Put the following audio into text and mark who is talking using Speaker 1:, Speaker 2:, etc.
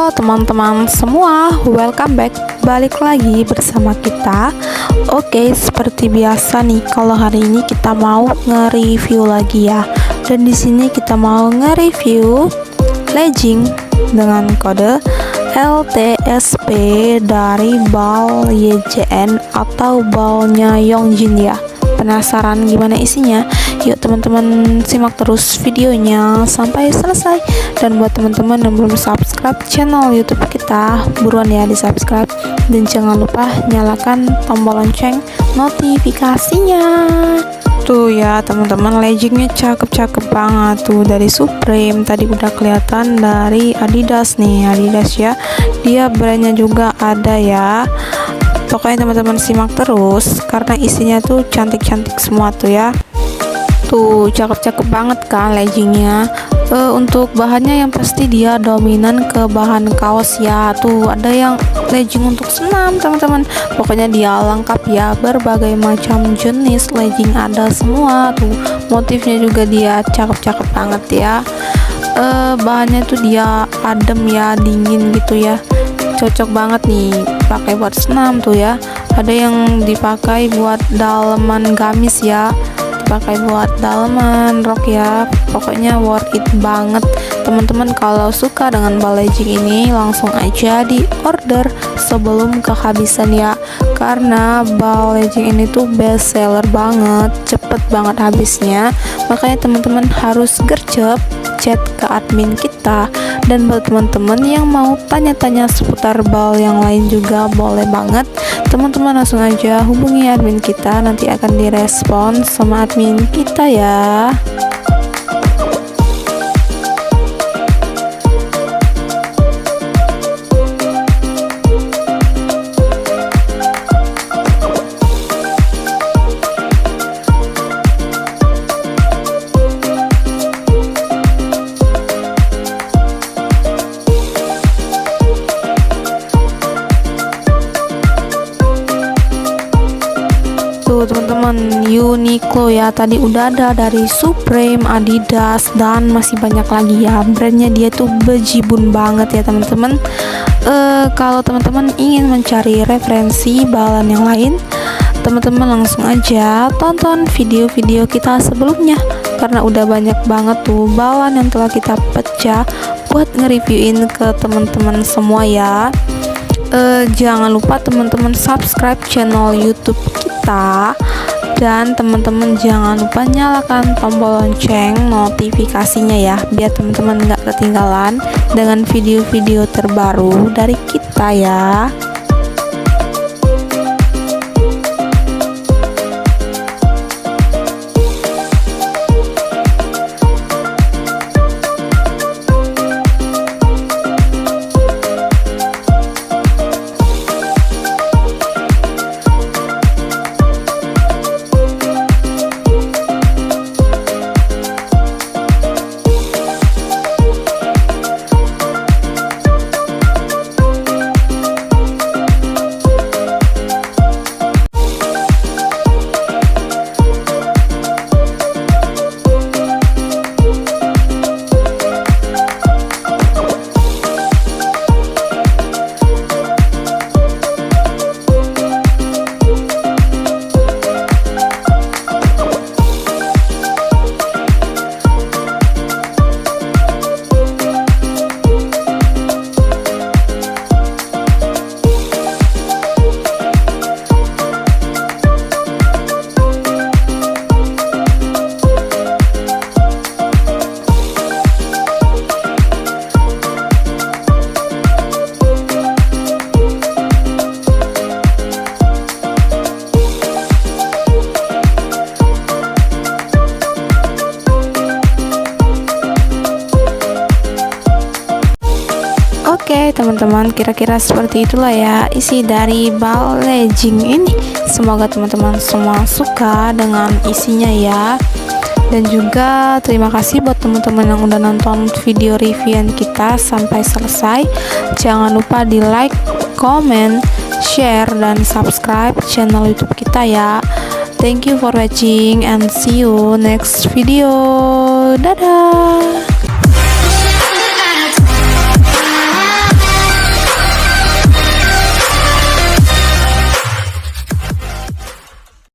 Speaker 1: Halo teman-teman semua, welcome back. Balik lagi bersama kita. Oke, seperti biasa nih, kalau hari ini kita mau nge-review lagi ya. Dan di sini kita mau nge-review legging dengan kode LTSP dari BAL YJN atau BAL-nya Yongjin ya. Penasaran gimana isinya? Yuk teman-teman simak terus videonya sampai selesai. Dan buat teman-teman yang belum subscribe channel YouTube kita, buruan ya di subscribe, dan jangan lupa nyalakan tombol lonceng notifikasinya. Tuh ya teman-teman, leggingnya cakep-cakep banget tuh, dari Supreme. Tadi udah kelihatan dari Adidas nih, Adidas ya, dia brandnya juga ada ya. Pokoknya teman-teman simak terus karena isinya tuh cantik-cantik semua tuh ya. Tuh cakep-cakep banget kan leggingnya. Untuk bahannya yang pasti dia dominan ke bahan kaos ya. Tuh ada yang legging untuk senam teman-teman. Pokoknya dia lengkap ya, berbagai macam jenis legging ada semua tuh. Motifnya juga dia cakep-cakep banget ya. Bahannya tuh dia adem ya, dingin gitu ya. Cocok banget nih pakai buat senam tuh ya. Ada yang dipakai buat daleman gamis ya, dipakai buat daleman rok ya. Pokoknya worth it banget teman-teman. Kalau suka dengan BAL legging ini langsung aja di order sebelum kehabisan ya, karena BAL legging ini tuh best seller banget, cepet banget habisnya. Makanya teman-teman harus gercep chat ke admin kita. Dan buat teman-teman yang mau tanya-tanya seputar BAL yang lain juga boleh banget teman-teman, langsung aja hubungi admin kita, nanti akan direspon sama admin kita ya. Teman-teman, Uniqlo ya, tadi udah ada dari Supreme, Adidas, dan masih banyak lagi ya. Brandnya dia tuh bejibun banget ya teman-teman. Kalau teman-teman ingin mencari referensi balan yang lain, teman-teman langsung aja tonton video-video kita sebelumnya, karena udah banyak banget tuh balan yang telah kita pecah buat nge-reviewin ke teman-teman semua ya. Jangan lupa teman-teman subscribe channel YouTube kita, dan teman-teman jangan lupa nyalakan tombol lonceng notifikasinya ya, biar teman-teman nggak ketinggalan dengan video-video terbaru dari kita ya. Oke teman-teman, kira-kira seperti itulah ya isi dari BAL legging ini. Semoga teman-teman semua suka dengan isinya ya. Dan juga terima kasih buat teman-teman yang udah nonton video reviewan kita sampai selesai. Jangan lupa di like, comment, share, dan subscribe channel YouTube kita ya. Thank you for watching and see you next video. Dadah.